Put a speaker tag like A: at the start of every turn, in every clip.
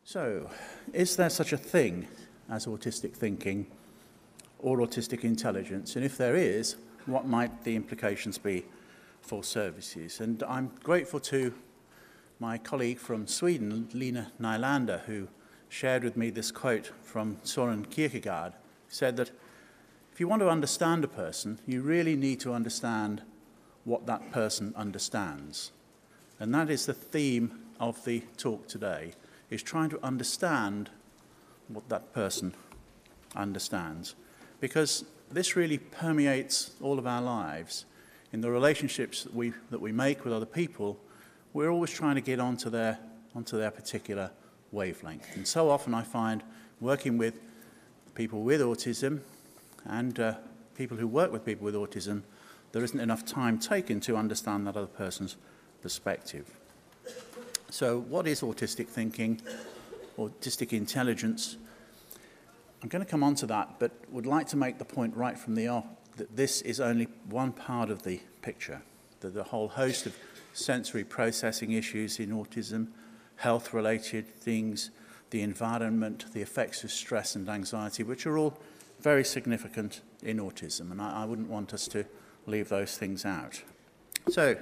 A: So, is there such a thing as autistic thinking or autistic intelligence? And if there is, what might the implications be for services? And I'm grateful to my colleague from Sweden, Lina Nylander, who shared with me this quote from Søren Kierkegaard. He said that if you want to understand a person, you really need to understand what that person understands. And that is the theme of the talk today, is trying to understand what that person understands. Because this really permeates all of our lives. In the relationships that we make with other people, we're always trying to get onto their particular wavelength. And so often I find, working with people with autism and people who work with people with autism, there isn't enough time taken to understand that other person's perspective. So what is autistic thinking, autistic intelligence? I'm going to come on to that, but would like to make the point right from the off that this is only one part of the picture. There's a whole host of sensory processing issues in autism, health-related things, the environment, the effects of stress and anxiety, which are all very significant in autism, and I wouldn't want us to leave those things out. So,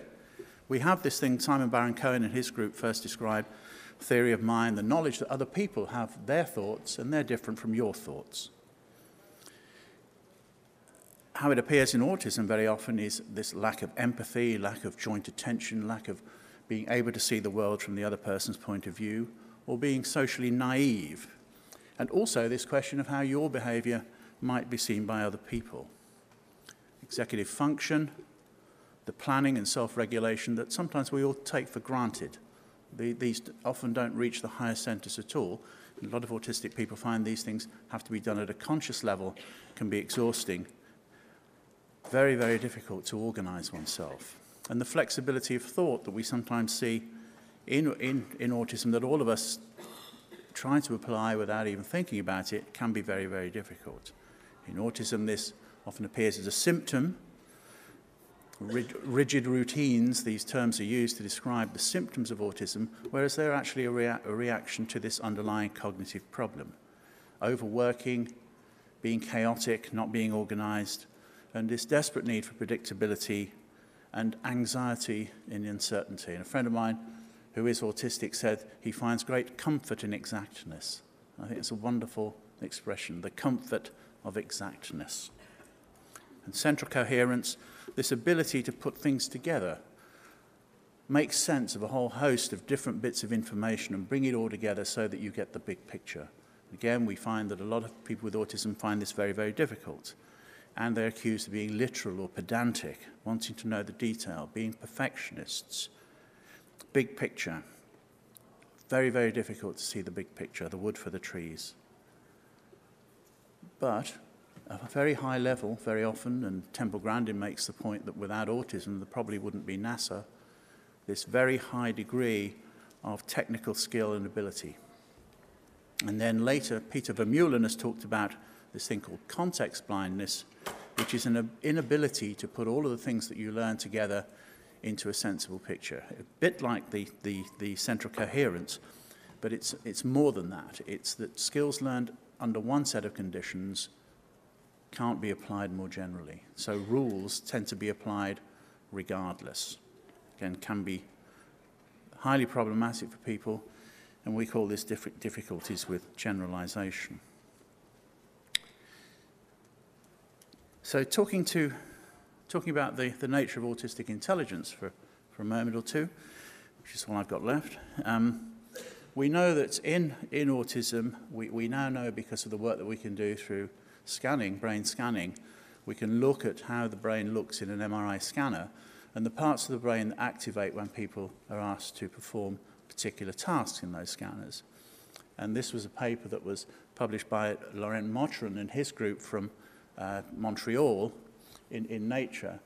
A: we have this thing Simon Baron-Cohen and his group first described, theory of mind, the knowledge that other people have their thoughts and they're different from your thoughts. How it appears in autism very often is this lack of empathy, lack of joint attention, lack of being able to see the world from the other person's point of view, or being socially naive. And also this question of how your behaviour might be seen by other people. Executive function, the planning and self-regulation that sometimes we all take for granted. These often don't reach the higher centres at all. A lot of autistic people find these things have to be done at a conscious level, can be exhausting. Very, very difficult to organise oneself. And the flexibility of thought that we sometimes see in autism that all of us try to apply without even thinking about it can be very, very difficult. In autism, this often appears as a symptom. Rigid routines, these terms are used to describe the symptoms of autism, whereas they're actually a reaction to this underlying cognitive problem. Overworking, being chaotic, not being organised, and this desperate need for predictability and anxiety in uncertainty. And a friend of mine who is autistic said he finds great comfort in exactness. I think it's a wonderful expression, the comfort of exactness. And central coherence, this ability to put things together, make sense of a whole host of different bits of information and bring it all together so that you get the big picture. Again, we find that a lot of people with autism find this very, very difficult. And they're accused of being literal or pedantic, wanting to know the detail, being perfectionists. Big picture. Very, very difficult to see the big picture, the wood for the trees. But at a very high level, very often, and Temple Grandin makes the point that without autism there probably wouldn't be NASA, this very high degree of technical skill and ability. And then later, Peter Vermeulen has talked about this thing called context blindness, which is an inability to put all of the things that you learn together into a sensible picture. A bit like the central coherence, but it's more than that. It's that skills learned under one set of conditions can't be applied more generally. So rules tend to be applied regardless. Again, can be highly problematic for people, and we call this difficulties with generalization. So talking about the nature of autistic intelligence for a moment or two, which is all I've got left, we know that in autism, we now know because of the work that we can do through scanning, brain scanning, we can look at how the brain looks in an MRI scanner and the parts of the brain that activate when people are asked to perform particular tasks in those scanners. And this was a paper that was published by Laurent Mottron and his group from Montreal in Nature,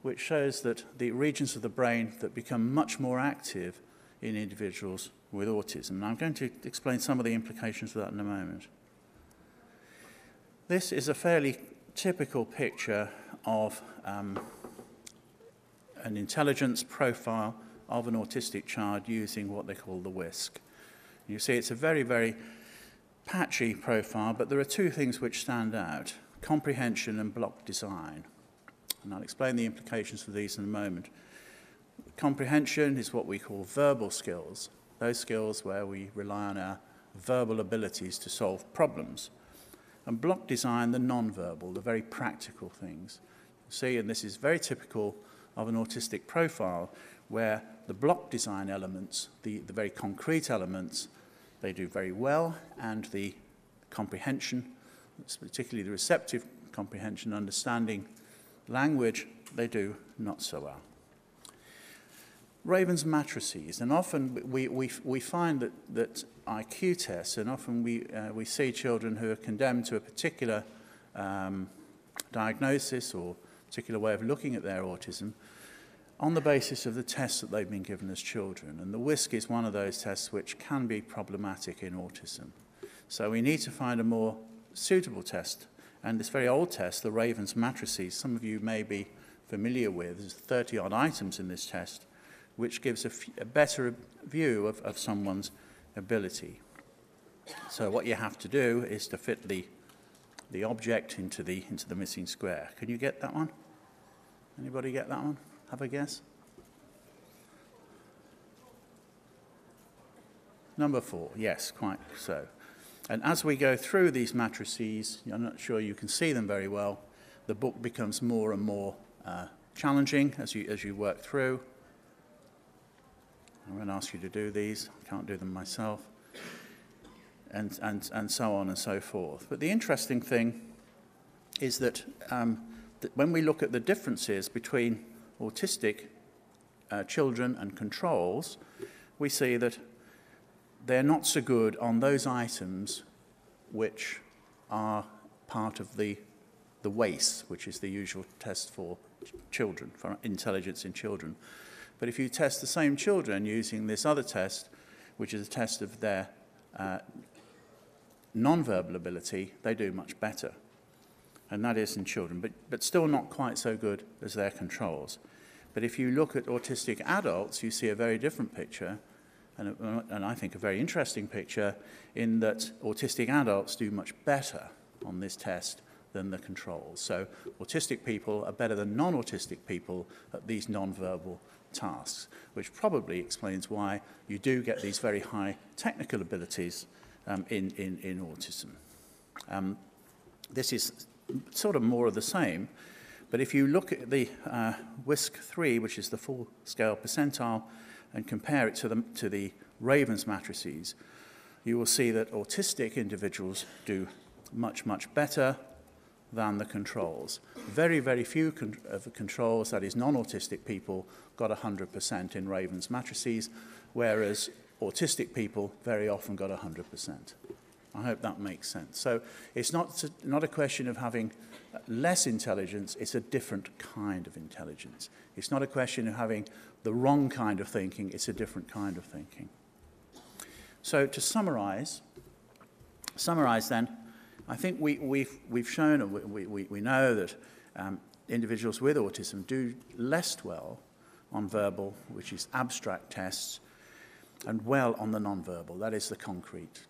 A: which shows that the regions of the brain that become much more active in individuals with autism. And I'm going to explain some of the implications of that in a moment. This is a fairly typical picture of an intelligence profile of an autistic child using what they call the WISC. You see it's a very, very patchy profile, but there are two things which stand out: comprehension and block design. And I'll explain the implications for these in a moment. Comprehension is what we call verbal skills, those skills where we rely on our verbal abilities to solve problems. And block design, the non-verbal, the very practical things. See, and this is very typical of an autistic profile, where the block design elements, the very concrete elements, they do very well, and the comprehension, particularly the receptive comprehension, understanding language, they do not so well. Raven's matrices, and often we find that IQ tests, and often we see children who are condemned to a particular diagnosis or particular way of looking at their autism on the basis of the tests that they've been given as children. And the WISC is one of those tests which can be problematic in autism. So we need to find a more suitable test. And this very old test, the Raven's matrices, some of you may be familiar with. There's 30-odd items in this test, which gives a better view of someone's ability. So what you have to do is to fit the object into the missing square. Can you get that one? Anybody get that one? Have a guess? Number 4, yes, quite so. And as we go through these matrices, I'm not sure you can see them very well, the book becomes more and more challenging as you work through. I won't ask you to do these, I can't do them myself, and so on and so forth. But the interesting thing is that when we look at the differences between autistic children and controls, we see that they're not so good on those items which are part of the WACE, which is the usual test for children, for intelligence in children. But if you test the same children using this other test, which is a test of their non-verbal ability, they do much better. And that is in children, but still not quite so good as their controls. But if you look at autistic adults, you see a very different picture, and I think a very interesting picture, in that autistic adults do much better on this test than the controls. So autistic people are better than non-autistic people at these non-verbal tasks, which probably explains why you do get these very high technical abilities in autism. This is sort of more of the same, but if you look at the WISC-3, which is the full-scale percentile, and compare it to the Raven's matrices, you will see that autistic individuals do much, much better than the controls. Very, very few of the controls, that is non-autistic people, got 100% in Raven's matrices, whereas autistic people very often got 100%. I hope that makes sense. So it's not a question of having less intelligence, it's a different kind of intelligence. It's not a question of having the wrong kind of thinking, it's a different kind of thinking. So to summarize then, I think we've shown, and we know that individuals with autism do less well on verbal, which is abstract tests, and well on the non-verbal, that is the concrete